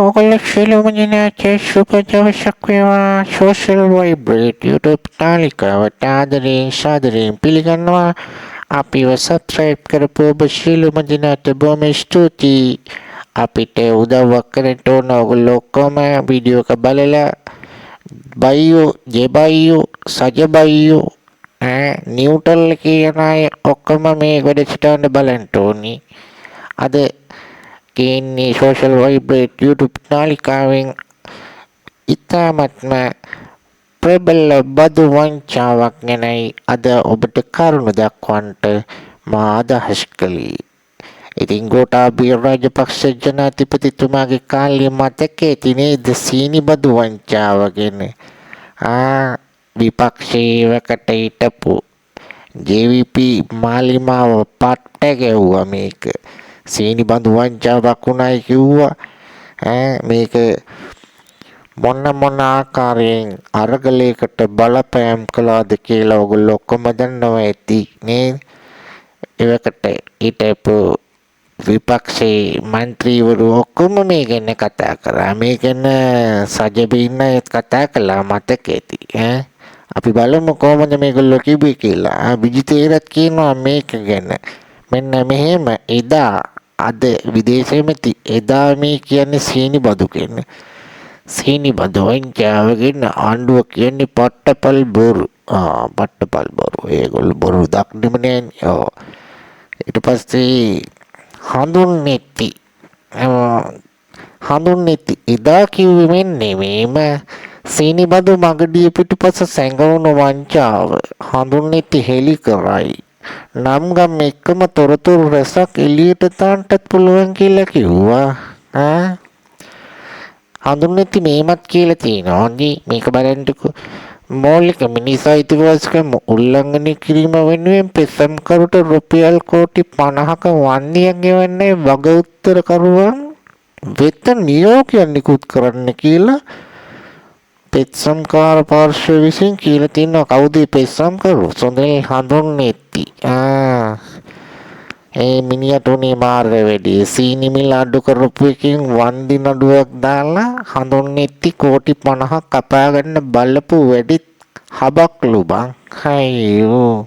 ඔයගොල්ලෝ සියලුම දෙනාට සුබ දවසක් වේවා. සෝෂල් වයිබ්‍රේට් YouTube නාලිකාවට ආදරයෙන් සාදරයෙන් පිළිගන්නවා. අපිව සබ්ස්ක්‍රයිබ් කරපු ඔබ සියලුම දෙනාට බොහොම ස්තුතියි. අපිට උදව්වක් කරන්න ඕන ඔයගොල්ලෝ ඔක්කොම වීඩියෝ එක බලලා බයියෝ, ජෙබයියෝ, සජබයියෝ නිව්ටල් කියන අය ඔක්කොම මේ වැඩසටහන බලන්න ඕනි. අද කියන්නේ සෝෂල් වයිබ්‍රේට් YouTube නාලිකාවෙන් ඉතාමත්ම ප්‍රබල බදු වංචාවක් ගැනයි අද ඔබට කරුණු දක්වන්නට මා අදහස් කළේ. ඉතින් ගෝඨාභය රාජපක්ෂ ජනාධිපතිතුමාගේ කාලේ මතකයේ තියෙන සීනි බදු වංචාව ගැන විපක්ෂයකට හිටපු JVP මාලිමාව පට්ට ගැව්වා මේක. සීනි බඳු වංචාවක් උනායි කිව්වා. මේක මොන ආකාරයෙන් අරගලයකට බලපෑම් කළාද කියලා ඔයගොල්ලෝ ඔක්කොම දන්නවා ඇති නේ. ඒකට හිටපු විපක්ෂේ മന്ത്രിවරු ඔක්කොම මේ ගැන කතා කරා. මේ ගැන සජබින්න කතා කළා මතකෙති. අපි බලමු කොහොමද මේගොල්ලෝ කිව්වේ කියලා. විජිතේරත් කියනවා මේක ගැන. මෙන්න මෙහෙම එදා අද විදේශෙමති එදා මේ කියන්නේ සීනි බදු කියන්නේ. සීනි බදු වංචාවකින් ආණ්ඩුව කියන්නේ පට්ටපල් බොරු. පට්ටපල් බොරු. ඒගොල්ලෝ බොරු දක්නෙම නෑනේ. ඊට පස්සේ හඳුන්නෙති එදා කිව්වේ මෙන්නේ මේම සීනි බදු මගඩිය පිටුපස සැඟවුණු වංචාව හඳුන්නෙති හෙලි කරයි. නම් ගම් එක්කම තොරතුරු රැසක් එළියට තාන්නත් පුළුවන් කියලා කිව්වා. හඳුන්නෙති මේමත් කියලා තියෙනවා. මේක බලන්නකෝ. මৌলিক මිනිස් අයිතිවාසිකම් උල්ලංඝනය කිරීම වෙනුවෙන් පෙත්සම්කරුට රුපියල් කෝටි 50ක වන්දියක් ගෙවන්නේ වග උත්තරකරුවන් වෙත නියෝගයක් නිකුත් කරන්න කියලා පෙත්සම්කාර පාර්ශ්වය විසින් කියලා තියෙනවා. කවුද පෙත්සම්කරු? සොඳිල් හඳුන්නෙති. ඒ මිනිහට උනේ මාර වැඩි. සීනි මිල අඩු කරපු එකකින් වන්දි නඩුවක් දාලා හඳුන්නෙති කෝටි 50ක් කපා ගන්න බලපු වැඩිත් හබක්ලු බං. අයියෝ.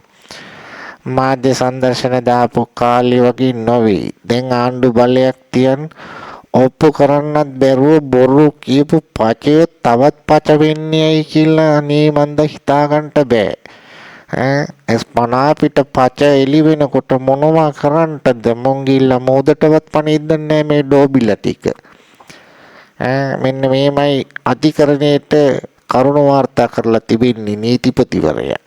මාධ්‍ය සංදර්ශන දාපු කාලේ වගේ නොවේ. දැන් ආණ්ඩු බලයක් තියන් ඔප්පු කරන්නත් බැරුව බොරු කියපු පචය තවත් පච වෙන්නේයි කියලා අනේ මන්ද හිතා ගන්නට බෑ. එස්පනා පිට පච එලි වෙනකොට මොනවා කරන්නටද? මොන් ගිල්ලා මොදටවත් පණිද්දන්නේ නැහැ මේ ඩෝබිලා ටික. මෙන්න මේමයි අධිකරණයට කරුණ වාර්තා කරලා තිබෙන්නේ නීතිපතිවරයා.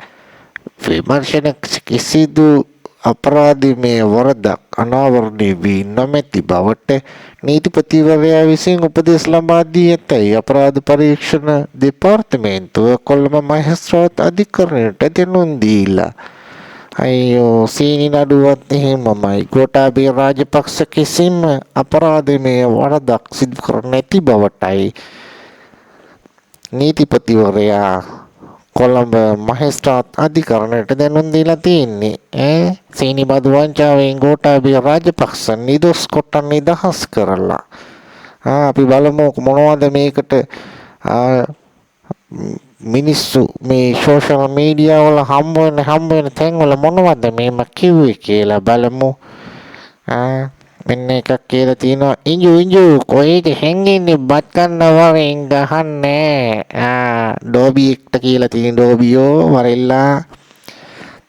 විමර්ශන කිසිදු අපරාධමය වරදක් අනාවරණය වී නොමැති බවට නීතිපතිවරයා විසින් උපදෙස් ලබා දී ඇතැයි අපරාධ පරීක්ෂණ දෙපාර්තමේන්තුව කොළඹ මහේස්ත්‍රාත් අධිකරණයට දැනුම් දීලා. අයියෝ සීනි නඩුවත් එහෙමමයි. ගෝඨාභය රාජපක්ෂ කිසිම අපරාධමය වරදක් සිදු කර නැති බවටයි නීතිපතිවරයා කොළඹ මහේස්ත්‍රාත් අධිකරණයට දැනුම් දීලා තියෙන්නේ. සීනි බදු වංචාවෙන් ගෝඨාභය රාජපක්ෂ නිදොස් කොට නිදහස් කරලා. අපි බලමු මොනවද මේකට මිනිස්සු මේ සෝෂල් මීඩියා වල හම්බ වෙන තැන් වල මොනවද මේම කිව්වේ කියලා බලමු. මෙන්න එකක් කියලා තියෙනවා. ඉංජු කොහෙද හැංගෙන්නේ බත් කන්න වරෙන් ගහන්නේ. ඩෝබි එක්ට කියලා තියෙන ඩෝබියෝ වරෙල්ලා.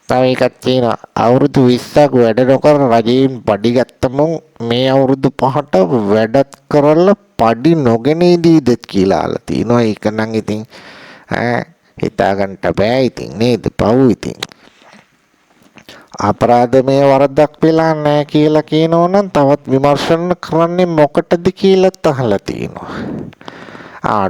තව එකක් තියෙනවා. අවුරුදු 20ක් වැඩ නොකර රජයෙන් පඩි ගත්තම මේ අවුරුදු 5ට වැඩත් කරලා පඩි නොගෙන ඉදීද කියලා අහලා තියෙනවා. ඒක නම් ඉතින් හිතා ගන්න බෑ ඉතින් නේද? පව් ඉතින්. අපරාධමය වරදක් වෙලා නැහැ කියලා කියනවා නම් තවත් විමර්ශන කරන්නේ මොකටද කියලා අහලා තියෙනවා.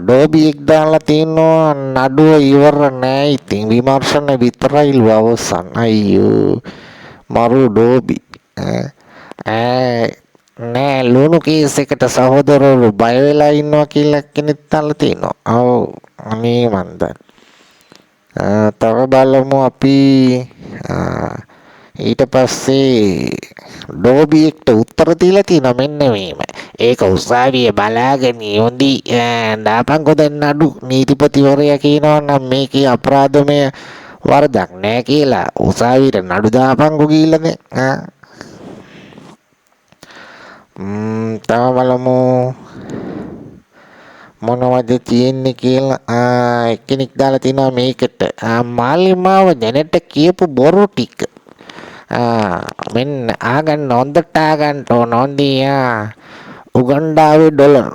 ඩෝබි එක් දාලා තියෙනවා නඩුව ඉවර නෑ ඉතින් විමර්ශන විතරයිලු අවසන්. අයියෝ මරු ඩෝබි. නෑ ලුණු කේස් එකට සහෝදරවරු බය වෙලා ඉන්නවා කියලා කෙනෙක් අහලා තියෙනවා. ඔව් අනේ මන්ද. තව බලමු අපි ඊට පස්සේ ඩෝබි එක්ට උත්තර දීලා තියෙනවා මෙන්න මේම. ඒක උසාවියේ බලාගෙන යොඳි දාපන්කො දැන් අඩු නීතිපතිවරයා කියනවා නම් මේකේ අපරාධමය වරදක් නෑ කියලා උසාවියට නඩු දාපන්කො ගිහිල්ලා දැන් තව බලමු මොනවද තියෙන්නේ කියලා එක්කෙනෙක් දාලා තිනවා මේකට මාලිමාව දැනට කියපු බොරු ටික මෙන්න ආගන්න හොඳට ආගන්න ඕන හොඳිය උගන්ඩාවේ ඩොලර්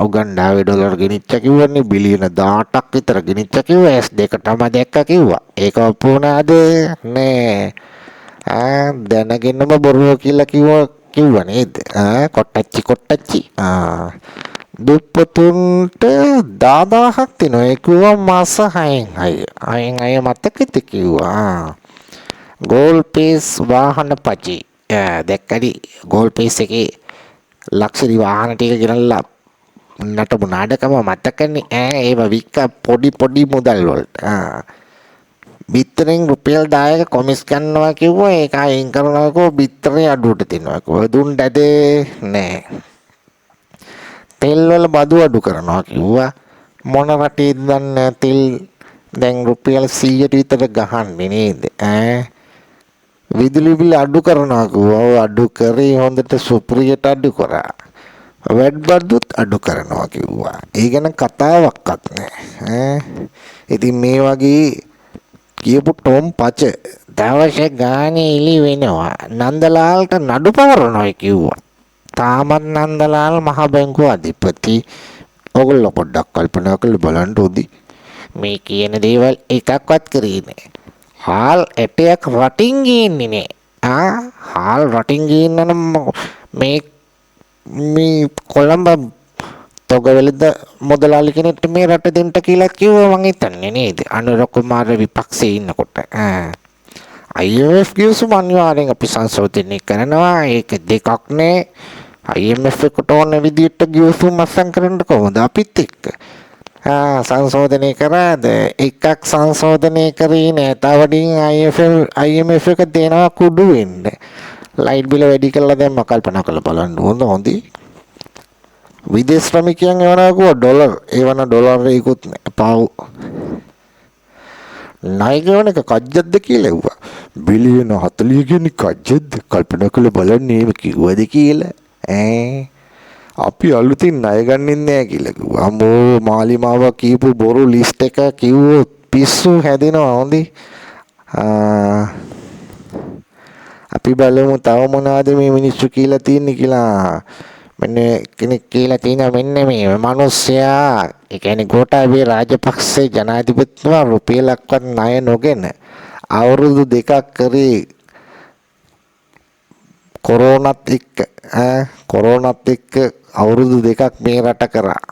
උගන්ඩාවේ ඩොලර් ගෙනිච්ච කිව්වනේ බිලියන 18ක් විතර ගෙනිච්ච කිව්වා S2ටම දැක්ක කිව්වා ඒක ඔප්පු වුණාද නෑ දැනගෙනම බොරුව කියලා කිව්වා නේද කොට්ටච්චි දුප්පතුන්ට 10000ක් තිනවා ඒ කිව්වා මාස 6න් මතකෙද කිව්වා ගෝල් පේස් වාහන පචි දැක්කඩි ගෝල් පේස් එකේ ලක්ෂරි වාහන ටික ගෙනල්ලා නටපු නාඩකම මතකනේ ඒව වික්ක පොඩි මුදල් වලට බිත්තරෙන් රුපියල් 10ක කොමිස් ගන්නවා කිව්වා ඒක අයින් කරනකො බිත්තරේ අඩුවට දෙනවා කිව්වා දුන්නද නෑ තෙල් වල බදු අඩු කරනවා කිව්වා මොන රටේද දන්නේ තෙල් දැන් රුපියල් 100ට විතර ගහන්නේ නේද විදුලි බිල අඩු කරනවා කිව්වා අඩු කරේ හොඳට සුප්‍රියට අඩු කරා වැඩ බදුත් අඩු කරනවා කිව්වා ඒ ගැන කතාවක්වත් නෑ ඉතින් මේ වගේ කියපු ටොම් පච දවස ගානේ ඉලි වෙනවා නන්දලාල්ට නඩු පවරනවා කිව්වා තාමත් නන්දලාල් මහ බැංකුව අධිපති ඔගොල්ලෝ පොඩ්ඩක් කල්පනා කරලා බලන්න ඕදි මේ කියන දේවල් එකක්වත් කරේ නෑ හාල් ඇටයක් රටින් ගේන්නේ නෑ හාල් රටින් ගේන්න නම් මේ කොළඹ තොගවලද මොදලාලි කෙනෙක්ට මේ රට දෙන්න කියලා කිව්වා මං හිතන්නේ නේද අනුර කුමාර විපක්ෂයේ ඉන්නකොට IMF ගියසු අනිවාර්යෙන් අපි සංශෝධනය කරනවා ඒක දෙකක් නේ IMF එකට ඕන විදිහට ගියසු මස්සන් කරන්න කොහොමද අපිත් එක්ක සංශෝධනය කරාද එකක් සංශෝධනය කරේ නෑ තවඩින් IMF එක දෙනවා කුඩු වෙන්න ලයිට් බිල වැඩි කරලා දැම්ම කල්පනා කරලා බලන්න හොඳයි විදේශ ශ්‍රමිකයන් එවනවා ඩොලර් එවන ඩොලර් එකකුත් පව් ණය ගෙවන එක කජ්ජද්ද කියලා ඇහුවා බිලියන 40 ගෙනි කජ්ජද්ද කල්පනා කරලා බලන්න එහෙම කිව්වද කියලා අපි අලුතින් ණය ගන්නෙ නෑ කියලා කිව්වා අම්මෝ මාලිමාව කියපු බොරු ලිස්ට් එක කිව්වොත් පිස්සු හැදෙනවා හොඳේ අපි බලමු තව මොනවද මේ මිනිස්සු කියලා තියන්නේ කියලා මෙන්න කෙනෙක් කියලා තියෙනවා මෙන්න මේ මිනිස්සයා ඒ කියන්නේ ගෝඨාභය රාජපක්ෂ ජනාධිපතිතුමා රුපියලක්වත් ණය නොගෙන අවුරුදු 2ක් කරේ කොරෝනත් එක්ක අවුරුදු 2ක් මේ රට කරා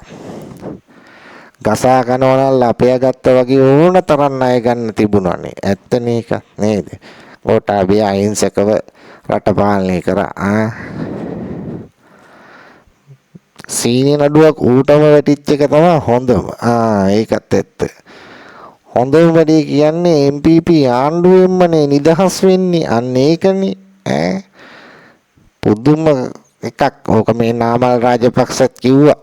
ගසා ගන්නවනල් අපේ ගත්තා වගේ ඕන තරම් ණය ගන්න තිබුණානේ ඇත්තනේ ඒක නේද ගෝඨාභය අහිංසකව රට පාලනය කරා සීනි නඩුවක් ඌටම වැටිච්ච එක තමයි හොඳම ඒකත් ඇත්ත හොඳම වැඩේ කියන්නේ MPP ආණ්ඩුවෙන්මනේ නිදහස් වෙන්නේ අන්න ඒකනේ පුදුම එකක් ඕක මේ නාමල් රාජපක්ෂත් කිව්වා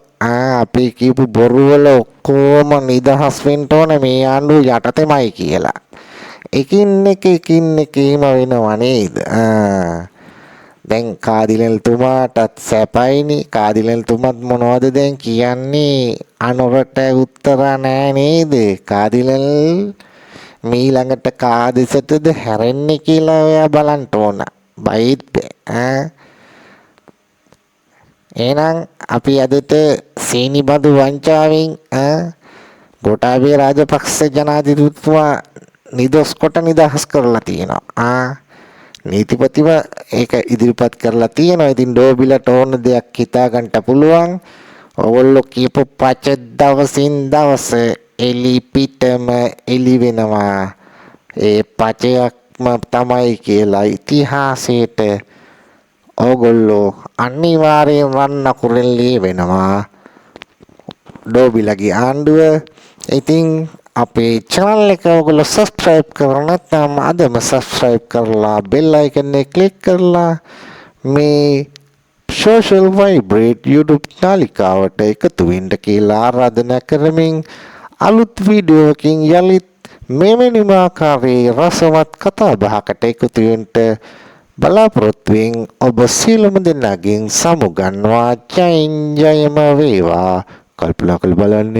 අපි කියපු බොරු වල ඔක්කොම නිදහස් වෙන්න ඕන මේ ආණ්ඩුව යටතේමයි කියලා එකින් එක එහෙම වෙනවා නේද දැන් කාදිලල්තුමාටත් සැපයිනි කාදිලල්තුමත් මොනවද දැන් කියන්නේ අනුරට උත්තර නෑ නේද කාදිලල් මීළඟට කාදෙසටද හැරෙන්නේ කියලා ඔයා බලන්න ඕන බයිත් එහෙනම් අපි අදට සීනි බදු වංචාවෙන් ගෝඨාභය රාජපක්ෂ ජනාධිපතිතුමා නිදොස් කොට නිදහස් කරලා තියෙනවා නීතිපතිව ඒක ඉදිරිපත් කරලා තියෙනවා. ඉතින් ඩෝබිලට ඕන දෙයක් හිතා ගන්න පුළුවන්. ඔයගොල්ලෝ කියපු පච දවසින් දවස එලි පිටම එලි වෙනවා. ඒ පචයක්ම තමයි කියලා ඉතිහාසයට ඔයගොල්ලෝ අනිවාර්යෙන් රන්න කුරෙල්ලේ වෙනවා. ඩෝබිලගේ ආණ්ඩුව. ඉතින් අපේ channel එක ඔයගොල්ලෝ subscribe කරලා නැත්නම් අදම subscribe කරලා bell icon එක click කරලා මේ social vibrate YouTube නාලිකාවට එකතු වෙන්න කියලා ආරාධනා කරමින් අලුත් වීඩියෝකින් යලිත් මෙවැනිම ආකාරයේ රසවත් කතා බහකට එකතු වෙන්න බලාපොරොත්තු වෙමින් ඔබ සියලුම දෙනාගෙන් සමුගන්නවා ජයෙන් ජයම වේවා. කල්පනා කරලා බලන්න.